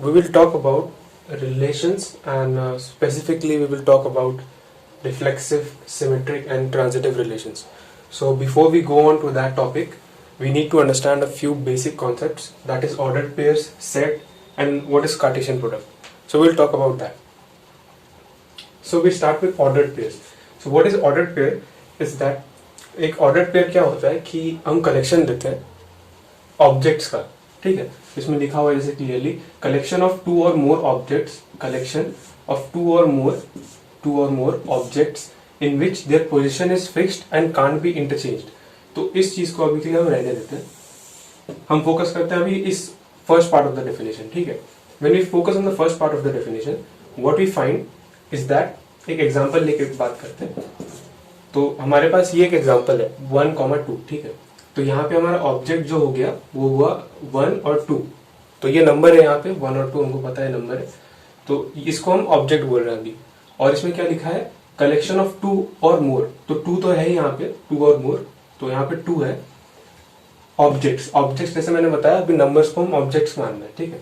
we will talk about relations and specifically we will talk about reflexive, symmetric and transitive relations. So before we go on to that topic, we need to understand a few basic concepts, that is ordered pairs, set and what is Cartesian product. So we'll talk about that. So we start with ordered pairs. So what is ordered pair is that एक ordered pair क्या होता है कि हम collection लेते हैं objects का, ठीक है, इसमें लिखा हुआ है जैसे clearly collection of two or more objects, collection of two or more objects in which their position is fixed and can't be interchanged. तो इस चीज को अभी के लिए हम रहने देते हैं, हम फोकस करते हैं अभी इस first part of the definition, ठीक है. When we focus on the first part of the definition, what we find is that, एक एग्जांपल लेके बात करते हैं. तो हमारे पास ये एक एग्जांपल है 1,2, ठीक है. तो यहाँ पे हमारा ऑब्जेक्ट जो हो गया वो हुआ 1 और 2. तो ये नंबर है, यहाँ पे 1 और 2 हमको पता है नंबर है, तो इसको हम ऑब्जेक्ट बोल रहे हैं अभी. और इसमें क्या लिखा है, कलेक्शन ऑफ 2 और मोर. तो 2 तो है यहाँ पे, 2 और मोर, तो यहाँ पे 2 है. ऑब्जेक्ट्स जैसे मैंने बताया अभी नंबर्स को हम ऑब्जेक्ट्स मानना है, ठीक है.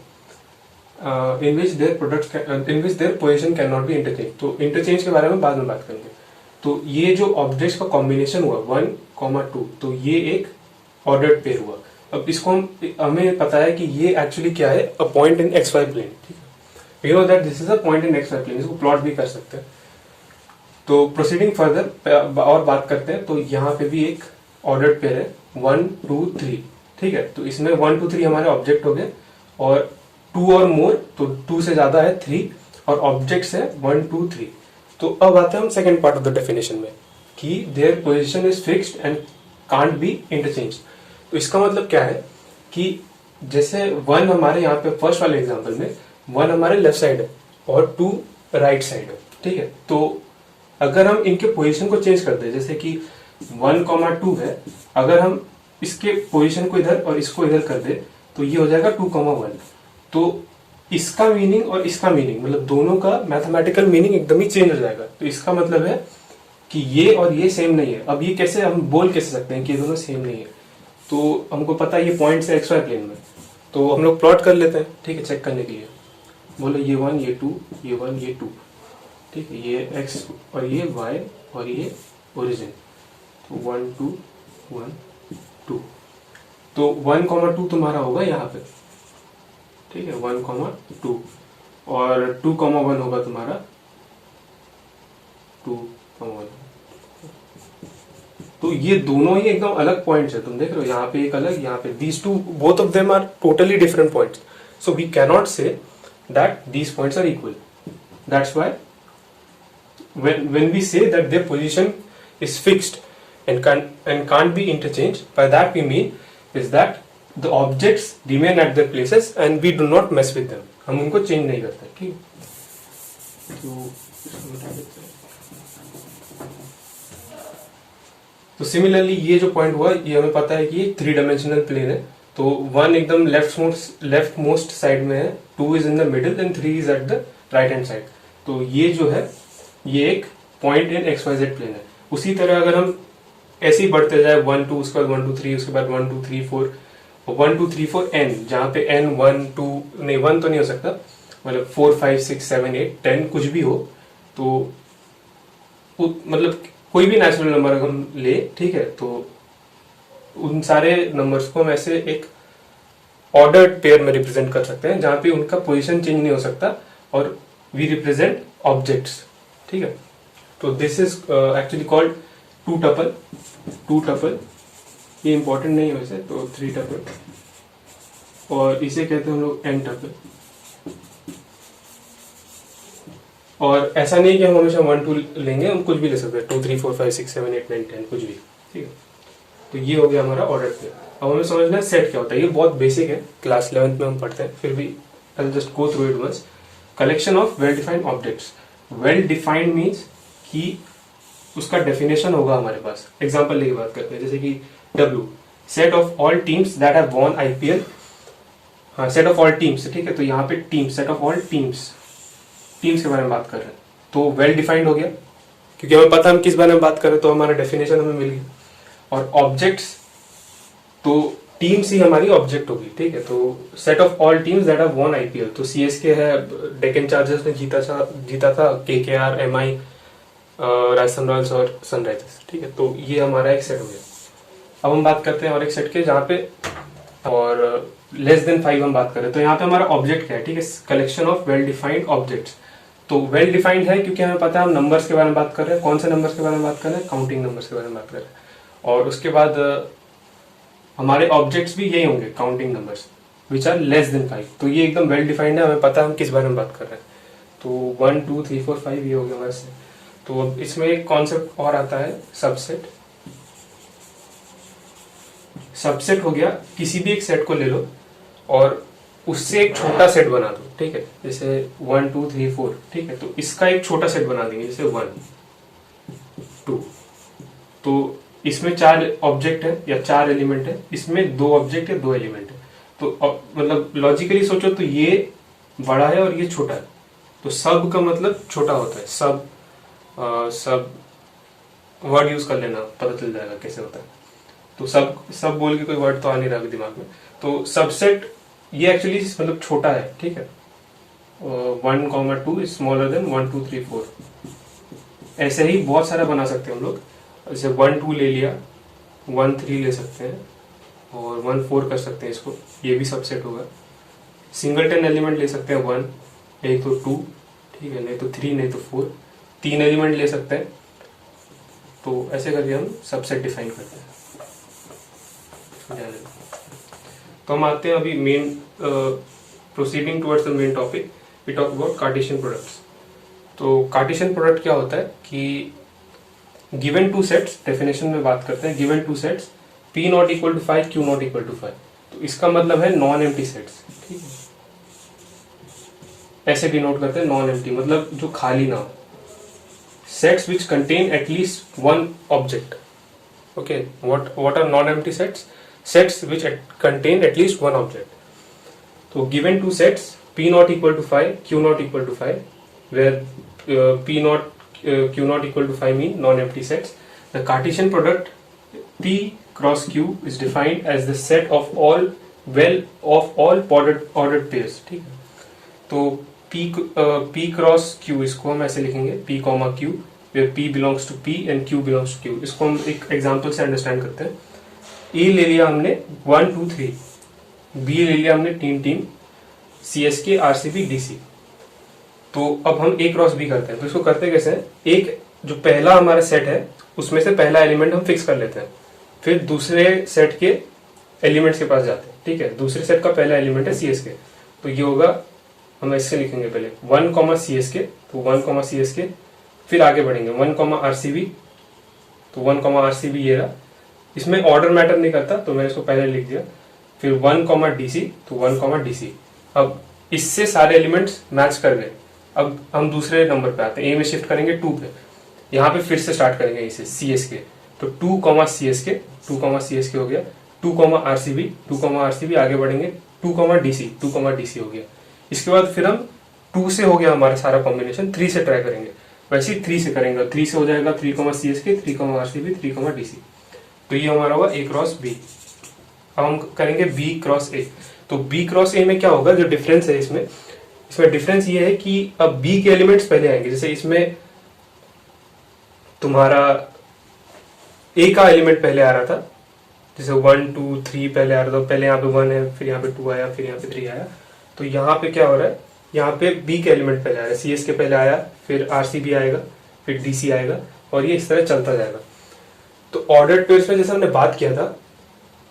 In which their position can not be interchange. तो इंटरचेंज के बारे में बाद में बात करेंगे. तो ये जो ऑब्जेक्ट्स का कॉम्बिनेशन हुआ 1,2, तो ये एक ऑर्डर्ड पेयर हुआ. अब इसको हमें पता है कि ये एक्चुअली क्या है, a point in X Y plane, ठीक है. You know that this is a point in X Y plane. इसको प्लॉट भी कर सकते हैं. तो प्रोसीडिंग फर्दर और बात करते हैं, तो यहाँ पे भी एक ऑर्डर्ड पेयर है 1, 2, 3, ठीक है. तो इसमें 1, 2, 3 हमारे ऑब्जेक्ट हो गए और 2 और मोर, तो 2 से ज्यादा है 3 और ऑब्जेक्ट्स है 1, 2, 3. तो अब आते हैं हम second part of the definition में कि there position is fixed and can't B interchange. तो इसका मतलब क्या है कि जैसे 1 हमारे यहाँ पे फर्स्ट वाले एग्जांपल में 1 हमारे लेफ्ट साइड है और 2 राइट साइड है, ठीक है. तो अगर हम इनके पोजीशन को चेंज कर दे, जैसे कि 1,2 है, अगर हम इसके पोजीशन को इधर और इसको इधर कर दे तो ये हो जाएगा 2,1. तो इसका मीनिंग और इसका मीनिंग, मतलब दोनों का मैथमेटिकल मीनिंग एकदम ही चेंज हो जाएगा. तो इसका मतलब है कि ये और ये सेम नहीं है. अब ये कैसे हम बोल कैसे सकते हैं कि ये दोनों सेम नहीं है, तो हमको पता है ये पॉइंट्स है एक्स वाई प्लेन में, तो हम लोग प्लॉट कर लेते हैं, ठीक है, चेक करने के लिए. बोलो ये 1, ये 2, ये 1, ये 2, ठीक है, ये एक्स और ये वाई और ये ओरिजिन. तो 1, 2, 1, 2. तो 1,2 तुम्हारा होगा यहाँ पे, ठीक है, 1,2 और 2,1 होगा तुम्हारा 2,1. तो ये दोनों ही एकदम अलग पॉइंट्स है. तुम देख रहे हो यहाँ पे एक अलग, यहाँ पे these two, both of them are totally different points. So we cannot say that these points are equal. That's why when we say that their position is fixed and can't be interchanged, by that we mean is that the objects remain at their places and we do not mess with them. हम उनको change नहीं करते, ठीक. तो similarly ये जो point हुआ, ये हमें पता है कि ये 3 डायमेंशनल प्लेन है. तो 1 एकदम लेफ्ट मोस्ट साइड में है, 2 is in the middle and 3 is at the right hand side. तो ये जो है ये एक point in X Y Z plane है. उसी तरह अगर हम ऐसे ही बढ़ते जाए 1, 2, उसके बाद 1, 2, 3, उसके बाद 1, 2, 3, 4, 1, 2, 3, 4 n, जहाँ पे n 1, 2 नहीं 1 तो नहीं हो सकता, मतलब 4, 5, 6, 7, 8, 10 कुछ भी हो, तो मतलब कोई भी नेचुरल नंबर अगर हम ले, ठीक है, तो उन सारे नंबर्स को हम ऐसे एक ऑर्डर्ड पेयर में रिप्रेजेंट कर सकते हैं जहाँ पे उनका पोजीशन चेंज नहीं हो सकता और वी रिप्रेजेंट ऑब्जेक्ट्स, ठीक है. तो this is actually called 2 tuple. ये इंपॉर्टेंट नहीं है वैसे, तो 3 टपल, और इसे कहते हैं हम लोग n टपल. और ऐसा नहीं कि हम हमेशा 1, 2 लेंगे, हम कुछ भी ले सकते हैं, 2, 3, 4, 5, 6, 7, 8, 9, 10 कुछ भी, ठीक है. तो ये हो गया हमारा ऑर्डर पेयर. अब हमें समझना है सेट क्या होता है. ये बहुत बेसिक है, क्लास 11th में हम पढ़ते हैं, फिर भी I will just go through it once. Collection of well defined objects. Well defined means कि उसका डेफिनेशन होगा हमारे पास. एग्जांपल लेके बात करते हैं, जैसे कि W, set of all teams that have von IPL. हाँ, सेट ऑफ ऑल टीम्स, ठीक है. तो यहाँ पे team, set of all teams के बारे में बात कर रहे हैं, तो वेल डिफाइंड हो गया क्योंकि हमें पता हम किस बारे में बात कर रहे हैं, तो हमारा डेफिनेशन हमें मिल गया. और ऑब्जेक्ट्स, तो टीम्स ही हमारी ऑब्जेक्ट होगी, ठीक है। तो set of all teams that have von IPL, तो सीएसके है, डेक्कन चार्जर्स ने जीता था, केकेआर, एमआई, राजस्थान रॉयल्स और सनराइजर्स, ठीक है। तो ये हमारा एक सेट हो गया। अब हम बात करते हैं और एक सेट के जहाँ पे और लेस देन 5 हम बात करें, तो यहाँ पे हमारा ऑब्जेक्ट क्या है, ठीक है, collection of well defined objects. तो वेल डिफाइंड है क्योंकि हमें पता है हम नंबर्स के बारे में बात कर रहे हैं। कौन से नंबर्स के बारे में बात कर रहे हैं? काउंटिंग नंबर्स के बारे में बात कर रहे हैं। और उसके बाद हमारे ऑब्जेक्ट्स भी यही होंगे, counting numbers which are less than 5। तो ये एकदम वेल डिफाइंड है, हमें पता है हम किस बारे में बात कर रहे हैं। तो 1 2 3 4 5 ये हो गया हमारे से। तो अब इसमें एक कॉन्सेप्ट और आता है, सबसेट। सबसेट हो गया, किसी भी एक सेट को ले लो और उससे एक छोटा सेट बना दो, ठीक है। जैसे 1 2 3 4, ठीक है। तो इसका एक छोटा सेट बना देंगे, जैसे 1 2। तो इसमें 4 ऑब्जेक्ट है या 4 एलिमेंट है, इसमें 2 ऑब्जेक्ट या 2 एलिमेंट है। तो मतलब लॉजिकली सोचो तो ये बड़ा है और ये छोटा है। तो सब का मतलब छोटा होता है। सब वर्ड यूज कर लेना, पता चल जाएगा कैसे होता है। तो सब बोल के कोई वर्ड तो आ नहीं रहा दिमाग में। तो सबसेट ये एक्चुअली मतलब छोटा है, ठीक है। 1 2 इज स्मॉलर देन 1 2 3 4। ऐसे ही बहुत सारा बना सकते हैं हम लोग। जैसे 1 2 ले लिया, 1 3 ले सकते हैं और 1 4 कर सकते हैं इसको, ये भी सबसेट होगा। सिंगलटन एलिमेंट ले सकते हैं 1, नहीं तो 2, ठीक है, नहीं तो 3, नहीं तो 4। 3 एलिमेंट ले सकते हैं। तो ऐसे करके हम सबसेट डिफाइन करते हैं। तो हम आते हैं अभी main, proceeding towards the main topic, we talk about Cartesian products. तो कार्टेशियन प्रोडक्ट क्या होता है कि गिवन टू सेट्स, डेफिनेशन में बात करते हैं, given two sets P not equal to 5, Q not equal to 5। तो इसका मतलब है नॉन एम्प्टी सेट्स, ठीक है। ऐसे डिनोट करते हैं नॉन एम्प्टी, मतलब जो खाली ना हो। Sets which contain at least one object, okay. What are non empty sets? Sets which contain at least one object. So given two sets P not equal to 5, Q not equal to 5, where P not Q not equal to 5 mean non-empty sets. The Cartesian product P cross Q is defined as the set of all ordered pairs. ठीक है। तो P cross Q इसको हम ऐसे लिखेंगे, P comma Q, where P belongs to P and Q belongs to Q। इसको हम एक एग्जाम्पल से अंडरस्टैंड करते हैं। ए ले लिया हमने 1 2 3, बी ले लिया हमने 3 टीम, CSK, RCB, DC। तो अब हम A क्रॉस B करते हैं। तो इसको करते कैसे हैं? एक जो पहला हमारा सेट है उसमें से पहला एलिमेंट हम फिक्स कर लेते हैं, फिर दूसरे सेट के एलिमेंट्स के पास जाते हैं, ठीक है। दूसरे सेट का पहला एलिमेंट है CSK, तो ये होगा, हम इससे लिखेंगे पहले 1 CSK, तो 1 CSK, फिर आगे बढ़ेंगे 1 RCB, तो 1 RCB ये रहा। इसमें ऑर्डर मैटर नहीं करता, तो मैंने इसको पहले लिख दिया। फिर 1 DC, तो 1 DC। अब इससे सारे एलिमेंट्स मैच कर गए। अब हम दूसरे नंबर पे आते हैं, ए में शिफ्ट करेंगे 2 पे। यहाँ पे फिर से स्टार्ट करेंगे इसे CSK, तो 2 CSK, 2 CSK हो गया। 2 RCB, 2 RCB, आगे बढ़ेंगे 2 DC, 2 DC हो गया। इसके बाद फिर हम 2 से हो गया हमारा सारा कॉम्बिनेशन, 3 से ट्राई करेंगे। वैसे ही 3 से करेंगे, 3 से हो जाएगा 3 CSK, 3 RCB, 3 DC। तो ये हमारा हुआ A क्रॉस B। अब हम करेंगे B क्रॉस A। तो B क्रॉस A में क्या होगा, जो डिफरेंस है इसमें डिफरेंस ये है कि अब B के एलिमेंट्स पहले आएंगे। जैसे इसमें तुम्हारा A का एलिमेंट पहले आ रहा था, जैसे 1 2 3 पहले आ रहा था, पहले यहाँ पे 1 है, फिर यहाँ पे 2 आया, फिर यहाँ पे 3 आया। तो यहाँ पे क्या हो रहा है, यहाँ पे B के एलिमेंट पहले आ रहा है, CSK पहले आया, फिर RCB आएगा, फिर DC आएगा, और ये इस तरह चलता जाएगा। तो ऑर्डर्ड पेयर्स में जैसे हमने बात किया था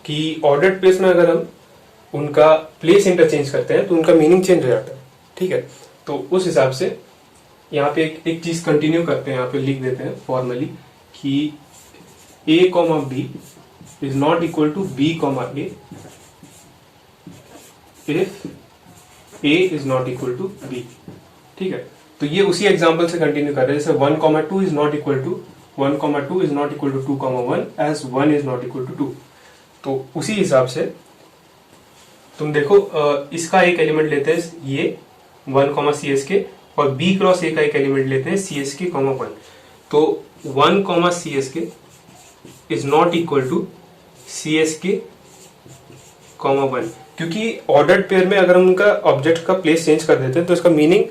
कि ऑर्डर्ड पेयर्स में अगर हम उनका प्लेस इंटरचेंज करते हैं तो उनका मीनिंग चेंज हो जाता है, ठीक है। तो उस हिसाब से यहाँ पे एक चीज कंटिन्यू करते हैं, यहाँ पे लिख देते हैं फॉर्मली कि A, B is not equal to B, A if A is not equal to B, ठीक है। तो ये उसी एग्जाम्पल से कंटिन्यू कर रहे हैं। जैसे 1 2 is not equal to 1 2 is not equal to 2 1 as 1 is not equal to 2। तो उसी हिसाब से तुम देखो, इसका एक एलिमेंट लेते हैं ये 1 CSK, और B क्रॉस A का एक एलिमेंट लेते हैं CSK 1। तो 1 CSK is not equal to CSK 1, क्योंकि ऑर्डर्ड पेयर में अगर हम उनका ऑब्जेक्ट का प्लेस चेंज कर देते हैं तो इसका मीनिंग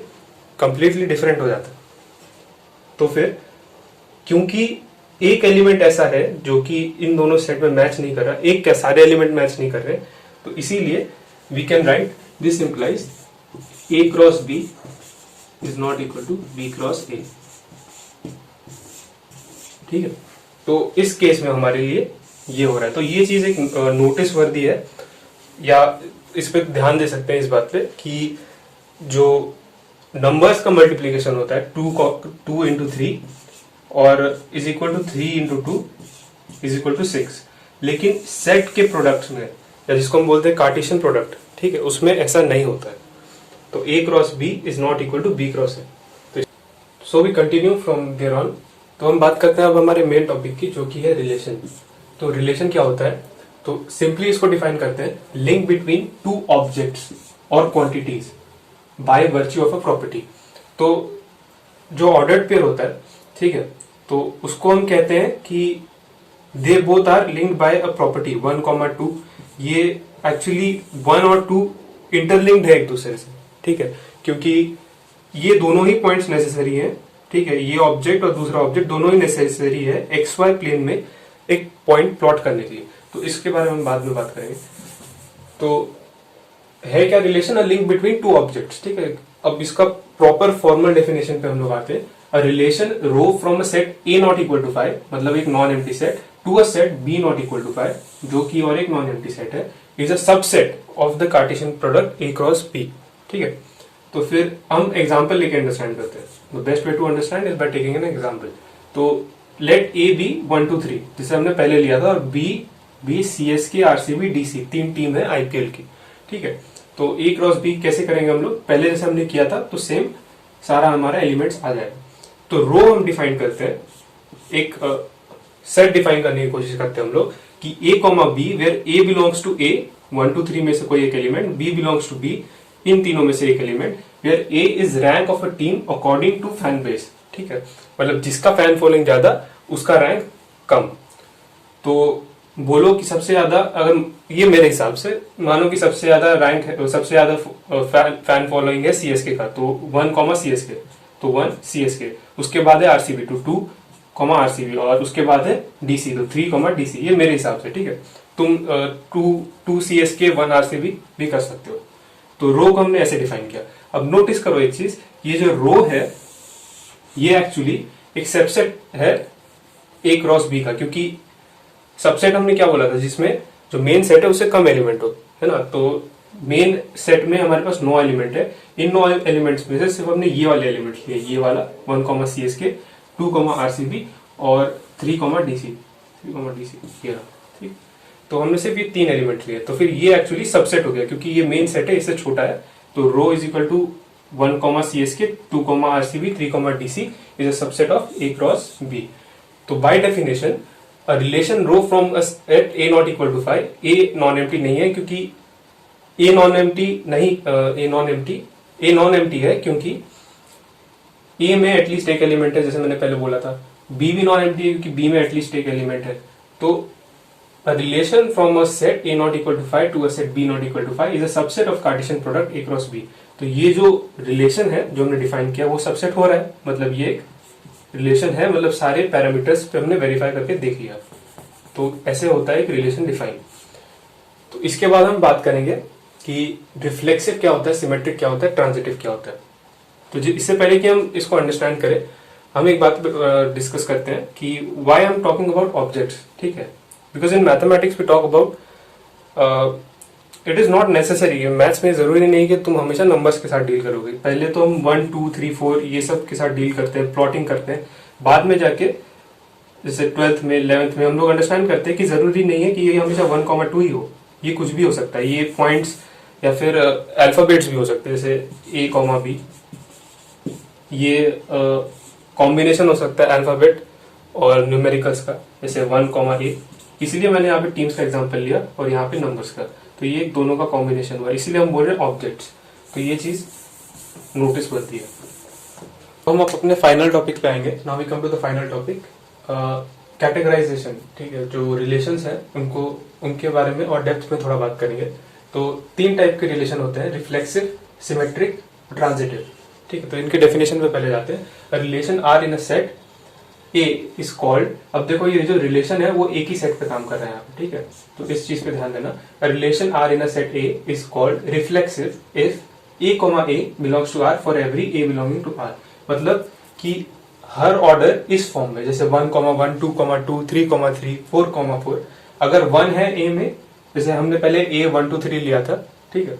कंप्लीटली डिफरेंट हो जाता है। तो फिर क्योंकि एक एलिमेंट ऐसा है जो कि इन दोनों सेट में मैच नहीं कर रहा, एक क्या सारे एलिमेंट मैच नहीं कर रहे, तो इसीलिए we can write this implies A cross B is not equal to B cross A। ठीक है, तो इस केस में हमारे लिए ये हो रहा है। तो ये चीज एक नोटिस वर्दी है, या इस पे ध्यान दे सकते हैं इस बात पे कि जो नंबर्स का मल्टीप्लीकेशन होता है 2 इंटू 3 और is equal to 3 into 2 is equal to 6, लेकिन सेट के प्रोडक्ट्स में, या जिसको हम बोलते हैं कार्टेशियन प्रोडक्ट, ठीक है, उसमें ऐसा नहीं होता है। तो A cross B is not equal to B cross A। तो so we continue from there on. तो हम बात करते हैं अब हमारे मेन टॉपिक की, जो कि है रिलेशन। तो रिलेशन क्या होता है, तो सिंपली इसको डिफाइन करते हैं, लिंक बिटवीन टू ऑब्जेक्ट्स और quantities by virtue of a property. तो जो ऑर्डर्ड पेयर होता है, ठीक है, तो उसको हम कहते हैं कि they both are linked by a property 1, 2। ये एक्चुअली 1 और 2 इंटरलिंक्ड है एक दूसरे से, ठीक है, क्योंकि ये दोनों ही पॉइंट्स नेसेसरी हैं, ठीक है, ये ऑब्जेक्ट और दूसरा ऑब्जेक्ट दोनों ही नेसेसरी है एक्स वाई प्लेन में एक पॉइंट प्लॉट करने के लिए। तो इसके बारे में बाद में बात करेंगे। तो है क्या relation, a link between two objects, ठीक है। अब इसका प्रॉपर फॉर्मल डेफिनेशन पे हम लोग आते हैं। A relation row from a set A not equal to 5, मतलब एक non empty set, to a set B not equal to 5, जो कि और एक नॉन एम्प्टी सेट है, is a subset of the Cartesian product A cross B। ठीक है, तो फिर हम एग्जांपल लेके अंडरस्टैंड करते हैं। The best way to understand is by taking an example. तो लेट A बी 1, 2, 3, जिसे हमने पहले लिया था, और B CSK RCB DC 3 team है IPL की। ठीक है, तो A क्रॉस B कैसे करेंगे हम लोग, पहले जैसे हमने किया था, तो सेम सारा हमारा एलिमेंट्स आ जाएगा। तो रो हम डिफाइन करते हैं, एक सेट डिफाइन करने की कोशिश करते हैं हम लोग कि A comma B where A belongs to A, 1, 2, 3 में से कोई एक element, B belongs to B, इन तीनों में से एक element, where A is rank of a team according to fan base. ठीक है, मतलब जिसका फैन फॉलोइंग ज्यादा उसका रैंक कम। तो बोलो कि सबसे ज्यादा, अगर ये मेरे हिसाब से मानो कि सबसे ज्यादा रैंक है, सबसे ज्यादा फैन फॉलोइंग है CSK का, तो 1, CSK, तो 1 CSK, उसके बाद है RCB, तो 2, RCB, और उसके बाद है DC, तो 3, DC। ये मेरे हिसाब से, ठीक है। तुम 2 CSK 1 RCB भी कर सकते हो। तो रो को हमने ऐसे डिफाइन किया। अब नोटिस करो एक चीज, ये जो रो है ये एक्चुअली एक सबसेट है A क्रॉस B का, क्योंकि सबसेट हमने क्या बोला था, जिसमें जो मेन सेट है उससे कम एलिमेंट हो, है ना। तो मेन सेट में हमारे पास 9 एलिमेंट है, इन 9 एलिमेंट्स में से सिर्फ हमने ये वाले एलिमेंट लिए, ये वाला 1, CSK, 2, RCB और 3, DC, ये रहा, ठीक। तो हमने सिर्फ ये 3 एलिमेंट लिए, तो फिर ये एक्चुअली सबसेट हो गया, क्योंकि ये मेन सेट है, इससे छोटा है। तो rho is equal to 1, CSK, 2, RCB, 3, DC is a subset of A cross B। तो by definition a relation row from a set A not equal to 5, A non empty नहीं है, क्योंकि A non empty नहीं, A non empty है क्योंकि A में at least एक element है, जैसे मैंने पहले बोला था। B भी नॉन एम्प्टी है क्योंकि B में एटलीस्ट एक एलिमेंट है। तो a relation from a set A not equal to 5 to a set B not equal to 5 is a subset of Cartesian product A cross B। तो ये जो रिलेशन है जो हमने डिफाइन किया वो सबसेट हो रहा है, मतलब ये एक रिलेशन है, मतलब सारे पैरामीटर्स पे हमने वेरीफाई करके देख लिया। तो ऐसे होता है एक रिलेशन डिफाइन। तो इसके बाद हम बात करेंगे कि रिफ्लेक्सिव क्या होता है, सिमेट्रिक क्या होता है, ट्रांजिटिव क्या होता है। तो इससे पहले कि हम इसको अंडरस्टैंड करें, हम एक बात डिस्कस करते हैं कि why I am talking about objects. ठीक है, because in mathematics we talk about, it is not necessary, maths में जरूरी नहीं कि तुम हमेशा नंबर्स के साथ डील करोगे। पहले तो हम 1, 2, 3, 4 ये सब के साथ डील करते हैं, प्लॉटिंग करते हैं। बाद में जाके जैसे 12th में 11th में हम लोग अंडरस्टैंड करते हैं कि जरूरी नहीं है कि ये हमेशा 1, 2 ही हो, ये कुछ भी हो सकता है। ये पॉइंट्स या फिर अल्फाबेट्स भी हो सकते हैं, जैसे A, B, ये कॉम्बिनेशन हो सकता है अल्फाबेट और न्यूमेरिकल्स का, जैसे 1, A। इसलिए मैंने यहाँ पे टीम्स का एग्जांपल लिया और यहाँ पे नंबर्स का, तो ये दोनों का कॉम्बिनेशन हुआ, इसीलिए हम बोल रहे हैं ऑब्जेक्ट्स। तो ये चीज नोटिस बनती है। तो हम अपने फाइनल टॉपिक पे आएंगे। Now we come to the final topic, categorisation, ठीक है, जो रिलेशंस हैं उनको, उनके बारे में और डेप्थ में थोड़ा बात करेंगे। तो 3 टाइप के रिलेशन होते हैं, रिफ्लेक्सिव, सिमेट्रिक, ट्रांजिटिव, ठीक है। तो इनके डेफिनेशन पे पहले जाते हैं। Relation R in a set A is called, अब देखो ये जो रिलेशन है वो एक ही सेट पे काम कर रहे हैं यहाँ पे, ठीक है, तो इस चीज पे ध्यान देना। Relation R in a set A is called reflexive if A belongs to R for every A belonging to R. मतलब कि हर ऑर्डर इस फॉर्म में, जैसे 1, 1, 2, 2, 3, 3, 4, 4, अगर 1 है ए में, जैसे हमने पहले ए 1, 2, 3 लिया था, ठीक है,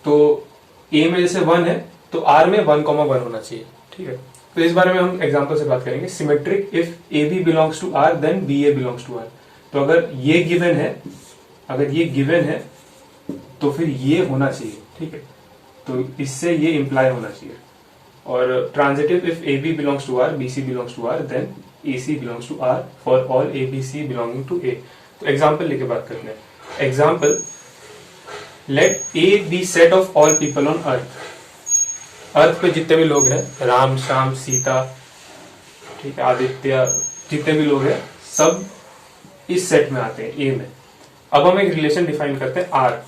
तो ए में जैसे 1 है तो आर में 1, 1 होना चाहिए, ठीक है। तो इस बारे में हम एग्जांपल से बात करेंगे। Symmetric if A B belongs to R then B A belongs to R. तो अगर ये गिवन है, अगर ये गिवन है तो फिर ये होना चाहिए, ठीक है, तो इससे ये इंप्लाई होना चाहिए। और transitive if A B belongs to R b c belongs to R then a c belongs to R for all a b c belonging to A. तो एग्जाम्पल लेके बात करते हैं। Example, let A be set of all people on earth. Earth पे जितने भी लोग हैं, राम, श्याम, सीता, ठीक है, आदित्य, जितने भी लोग हैं सब इस सेट में आते हैं, ए में। अब हम एक रिलेशन डिफाइन करते हैं आर,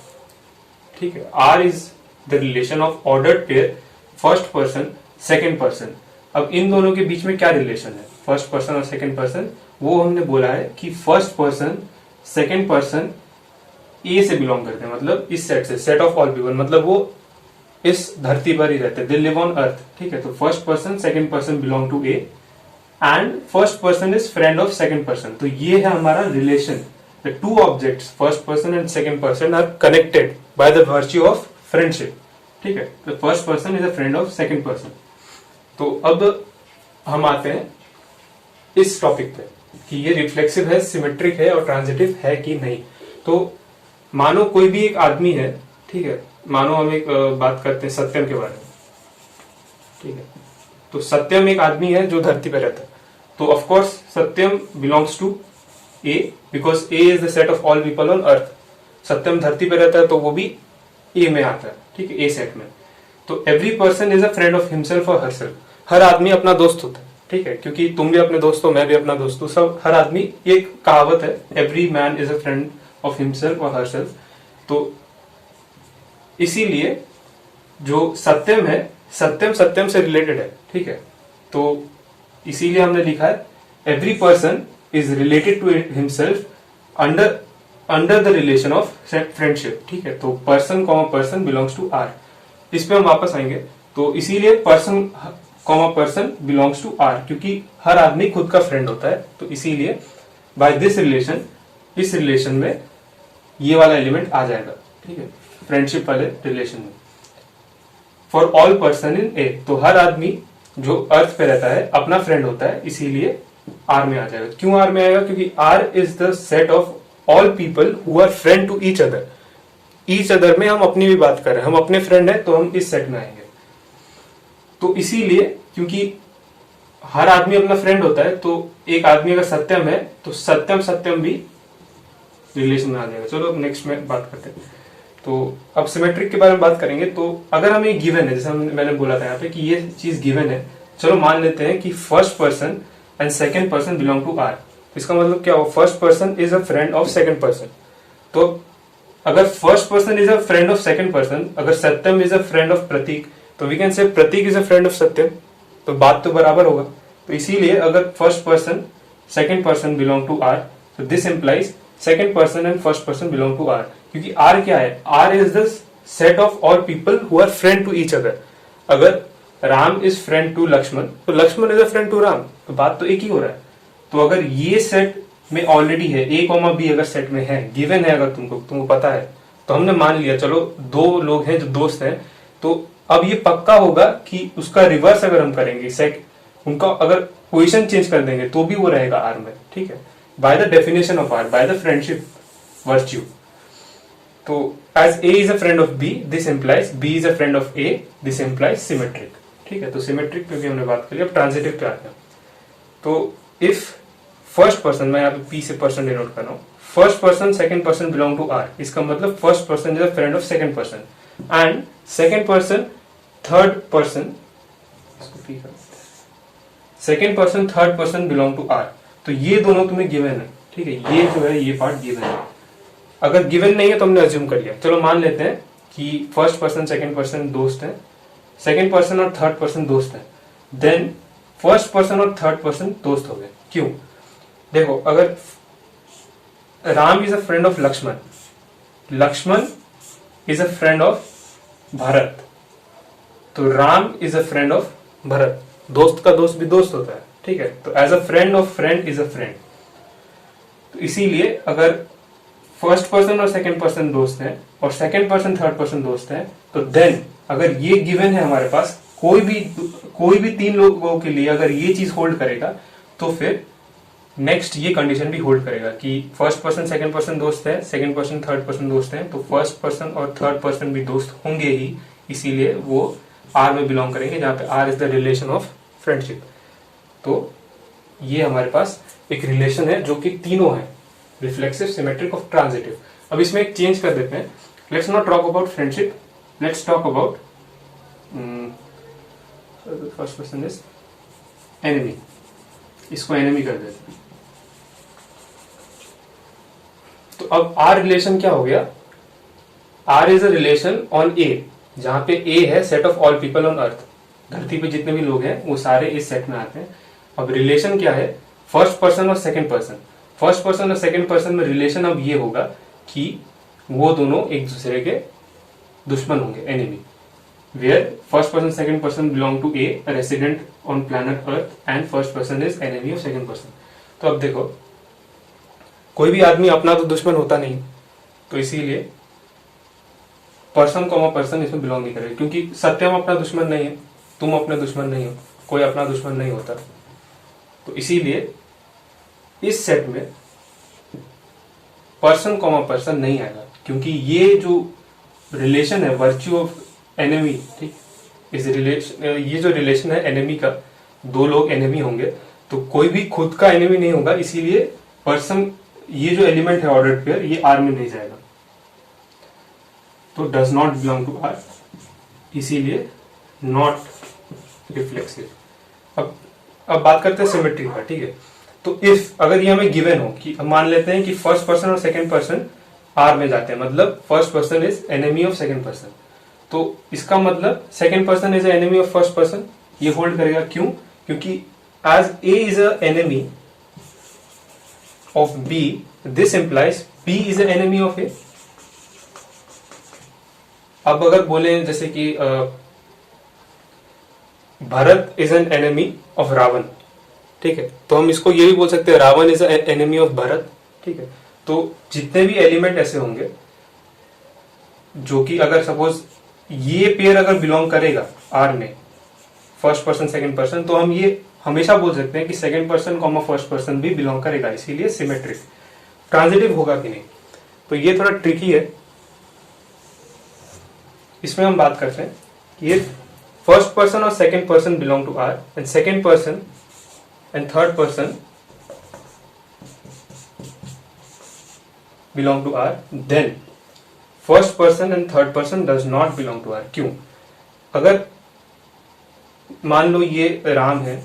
ठीक है। R is the relation of ordered pair first person second person. अब इन दोनों के बीच में क्या रिलेशन है, फर्स्ट पर्सन और सेकेंड पर्सन, वो हमने बोला है कि first person second person A से बिलोंग करते हैं, मतलब इस सेट से, सेट ऑफ ऑल पीपल, मतलब वो इस धरती पर ही रहते हैं, दे लिव ऑन अर्थ, ठीक है। तो first person second person belong to A and first person is friend of second person. तो ये है हमारा relation. The two objects first person and second person are connected by the virtue of friendship, ठीक है। तो first person is a friend of second person. तो अब हम आते हैं इस टॉपिक पे कि ये रिफ्लेक्सिव है, सिमेट्रिक है और ट्रांजिटिव है कि नहीं। तो मानो कोई भी एक आदमी है, ठीक है, मानो हम एक बात करते हैं सत्यम के बारे में, ठीक है। तो सत्यम एक आदमी है जो धरती पे रहता है, तो of course Satyam belongs to A because A is the set of all people on earth. Satyam धरती पे रहता है तो वो भी ए में आता है, ठीक है, ए सेट में। तो every person is a friend of himself और हरसेल्फ। हर आदमी अपना दोस्त होता है, ठीक है, क्योंकि तुम भी अपने दोस्त हो, मैं भी अपना दोस्त हूं, सब, हर आदमी, ये एक कहावत है, every man is a friend of himself और हरसेल्फ। तो इसीलिए जो सत्यम है, सत्यम सत्यम से रिलेटेड है, ठीक है। तो इसीलिए हमने लिखा है every person is related to himself under the relation of friendship, ठीक है। तो person comma person belongs to R, इस पे हम वापस आएंगे। तो इसीलिए person comma person belongs to R, क्योंकि हर आदमी खुद का फ्रेंड होता है, तो इसीलिए बाय दिस रिलेशन, इस रिलेशन में ये वाला एलिमेंट आ जाएगा, ठीक है, फ्रेंडशिप वाले रिलेशन में। फॉर ऑल पर्सन इन ए, तो हर आदमी जो अर्थ पे रहता है अपना फ्रेंड होता है, इसीलिए आर में आ जाएगा। क्यों आर में आएगा, क्योंकि R is the set of all people who are friend to each other. Each other में हम अपनी भी बात कर रहे हैं, हम अपने फ्रेंड है तो हम इस सेट में आएंगे। तो इसीलिए, क्योंकि हर आदमी अपना फ्रेंड होता है, तो एक आदमी अगर सत्यम है तो सत्यम सत्यम भी रिलेशन में आ जाएगा। चलो नेक्स्ट में बात करते हैं। तो अब सिमेट्रिक के बारे में बात करेंगे। तो अगर हमें गिवन है, जैसे मैंने बोला था यहाँ पे कि ये चीज गिवन है, चलो मान लेते हैं कि first person and second person belong to R. इसका मतलब क्या हो, first person is a friend of second person. तो अगर first person is a friend of second person, अगर Satyam is a friend of Prateek, तो we can say Prateek is a friend of Satyam, तो बात तो बराबर होगा। तो इसीलिए अगर first person second person belong to R, तो this implies second person and first person belong to R, क्योंकि आर क्या है, R is the set of all people who are friend to each other. अगर Ram is friend to Lakshman, तो Lakshman is a friend to Ram, तो बात तो एक ही हो रहा है। तो अगर ये सेट में ऑलरेडी है, ए कॉमा बी अगर सेट में है, गिवन है, अगर तुमको पता है, तो हमने मान लिया, चलो दो लोग हैं जो दोस्त हैं, तो अब ये पक्का होगा कि उसका रिवर्स अगर हम करेंगे, सेट उनका अगर पोजीशन चेंज कर देंगे तो भी वो रहेगा आर में, ठीक है, by the definition of R, by the friendship virtue. तो as a is a friend of b, this implies b is a friend of a, this implies symmetric, ठीक है। तो सिमेट्रिक पे भी हमने बात करी। अब ट्रांजिटिव पे आते हैं। तो इफ फर्स्ट पर्सन, मैं यहाँ पे पी से पर्सन डिनोट कर रहा हूँ, first person second person belong to R, इसका मतलब first person is a friend of second person and second person third person, second person third person belong to R. तो ये दोनों तुम्हें गिवन है, ठीक है, ये जो है ये पार्ट गिवन है। अगर गिवन नहीं है तो हमने अज्यूम कर लिया, चलो मान लेते हैं कि फर्स्ट पर्सन सेकंड पर्सन दोस्त है, सेकंड पर्सन और थर्ड पर्सन दोस्त है, देन फर्स्ट पर्सन और थर्ड पर्सन दोस्त हो गए। क्यों? देखो, अगर Ram is a friend of Lakshman, Lakshman is a friend of Bharat, तो Ram is a friend of Bharat, दोस्त का दोस्त भी दोस्त होता है, ठीक है, तो as a friend of friend is a friend. तो इसीलिए अगर फर्स्ट पर्सन और सेकंड पर्सन दोस्त हैं और सेकंड पर्सन थर्ड पर्सन दोस्त हैं, तो देन अगर ये गिवन है हमारे पास, कोई भी तीन लोगों के लिए अगर ये चीज होल्ड करेगा, तो फिर नेक्स्ट ये कंडीशन भी होल्ड करेगा कि फर्स्ट पर्सन सेकंड पर्सन दोस्त है, सेकंड पर्सन थर्ड पर्सन दोस्त है, तो फर्स्ट पर्सन और थर्ड पर्सन भी दोस्त होंगे ही, इसीलिए वो आर में बिलोंग करेंगे, जहां पे R is the relation of friendship. तो ये हमारे पास एक रिलेशन है जो कि तीनों है, रिफ्लेक्सिव, सिमेट्रिक और ट्रांजिटिव। अब इसमें एक चेंज कर देते हैं, let's not talk about friendship, let's talk about first person is enemy, इसको एनिमी कर देते हैं। तो अब आर रिलेशन क्या हो गया? R is a relation on A, जहां पे ए है set of all people on earth, धरती पे जितने भी लोग हैं वो सारे इस सेट में आते हैं। अब रिलेशन क्या है? फर्स्ट पर्सन और सेकंड पर्सन, फर्स्ट पर्सन और सेकंड पर्सन में रिलेशन अब ये होगा कि वो दोनों एक दूसरे के दुश्मन होंगे, enemy, where first person second person belong to A resident on planet earth and first person is enemy of second person. तो अब देखो, कोई भी आदमी अपना तो दुश्मन होता नहीं, तो इसीलिए पर्सन कॉमा पर्सन इसमें बिलोंग नहीं करेगा, क्योंकि सत्यम अपना दुश्मन नहीं है, तुम अपने दुश्मन नहीं हो, कोई अपना दुश्मन नहीं होता। तो इसीलिए इस सेट में पर्सन कॉमा पर्सन नहीं आएगा, क्योंकि ये जो रिलेशन है वर्च्यू ऑफ एनिमी, ठीक, इस रिलेशन, ये जो रिलेशन है एनिमी का, दो लोग एनिमी होंगे, तो कोई भी खुद का एनिमी नहीं होगा, इसीलिए पर्सन, ये जो एलिमेंट है ऑर्डर पेयर, ये आर में नहीं जाएगा, तो does not belong to R, इसीलिए नॉट रिफ्लेक्सिव। अब बात करते हैं सिमेट्री का, ठीक है। तो इफ अगर ये हमें गिवन हो कि मान लेते हैं कि फर्स्ट पर्सन और सेकंड पर्सन आर में जाते हैं, मतलब first person is enemy of second person, तो इसका मतलब second person is enemy of first person, ये होल्ड करेगा। क्यों? क्योंकि as a is an enemy of b, this implies b is an enemy of a. अब अगर बोले जैसे कि Bharat is an enemy of Ravan, ठीक है, तो हम इसको ये भी बोल सकते हैं Ravana is enemy of Bharat, ठीक है। तो जितने भी एलिमेंट ऐसे होंगे जो कि अगर सपोज ये पेयर अगर बिलोंग करेगा आर में, फर्स्ट पर्सन सेकंड पर्सन, तो हम ये हमेशा बोल सकते हैं कि second person comma first person भी बिलोंग करेगा, इसीलिए सिमेट्रिक। ट्रांजिटिव होगा कि नहीं, तो ये थोड़ा ट्रिकी है, इसमें हम बात करते हैं कि ये फर्स्ट पर्सन और second person belong to R and second person and third person belong to R, then first person and third person does not belong to R। क्यों? अगर मान लो ये राम है,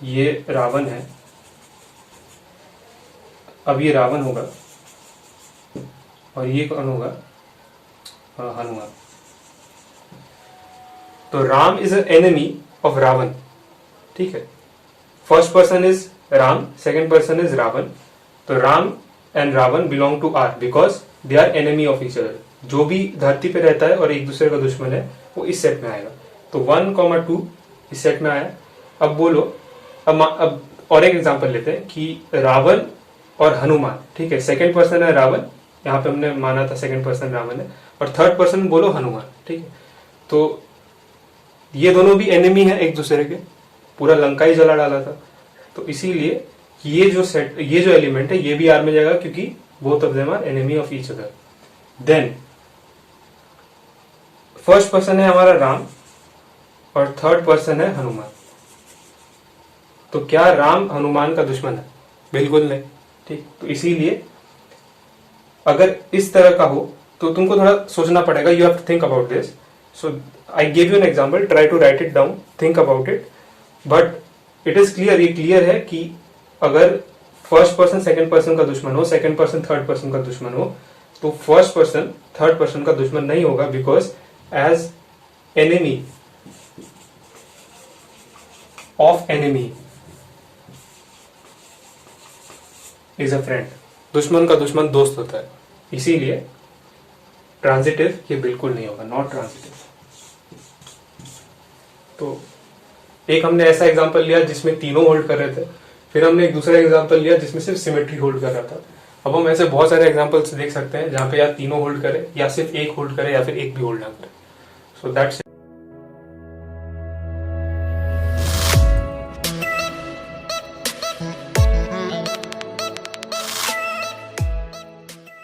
ये रावण है, अब ये रावण होगा और ये कौन होगा? हनुमान। तो Ram is an enemy of Ravan, ठीक है। First person is Ram, second person is Ravan, तो Ram and Ravan belong to R because they are enemy of each other. जो भी धरती पे रहता है और एक दूसरे का दुश्मन है, वो इस सेट में आएगा। तो 1, 2 इस सेट में आया। अब बोलो, अब और एक एग्जांपल लेते हैं कि रावण और हनुमान, ठीक है, सेकंड पर्सन है रावण, यहाँ पे हमने माना था सेकंड पर्सन रावण है, और थर्ड पर्सन बोलो हनुमान, ठीक है। तो ये दोनों भी एनिमी है एक दूसरे के, पूरा लंका ही जला डाला था, तो इसीलिए ये जो सेट, ये जो एलिमेंट है, ये भी आर में जाएगा, क्योंकि both of them are enemy of each other. Then first person है हमारा राम और थर्ड पर्सन है हनुमान, तो क्या राम हनुमान का दुश्मन है? बिल्कुल नहीं, ठीक। तो इसीलिए अगर इस तरह का हो तो तुमको थोड़ा सोचना पड़ेगा, you have to think about this. So I give you an example, try to write it down, think about it, but it is clear, ये क्लियर है कि अगर फर्स्ट पर्सन सेकंड पर्सन का दुश्मन हो, सेकंड पर्सन थर्ड पर्सन का दुश्मन हो, तो फर्स्ट पर्सन थर्ड पर्सन का दुश्मन नहीं होगा, because as enemy of enemy is a friend. दुश्मन का दुश्मन दोस्त होता है, इसीलिए ट्रांजिटिव ये बिल्कुल नहीं होगा, नॉट ट्रांजिटिव। तो एक हमने ऐसा एग्जांपल लिया जिसमें तीनों होल्ड कर रहे थे, फिर हमने एक दूसरा एग्जांपल लिया जिसमें सिर्फ सिमेट्री होल्ड कर रहा था। अब हम ऐसे बहुत सारे एग्जांपल्स देख सकते हैं जहां पे या तीनों होल्ड करे, या सिर्फ एक होल्ड करे, या फिर एक भी होल्ड ना करे। So that's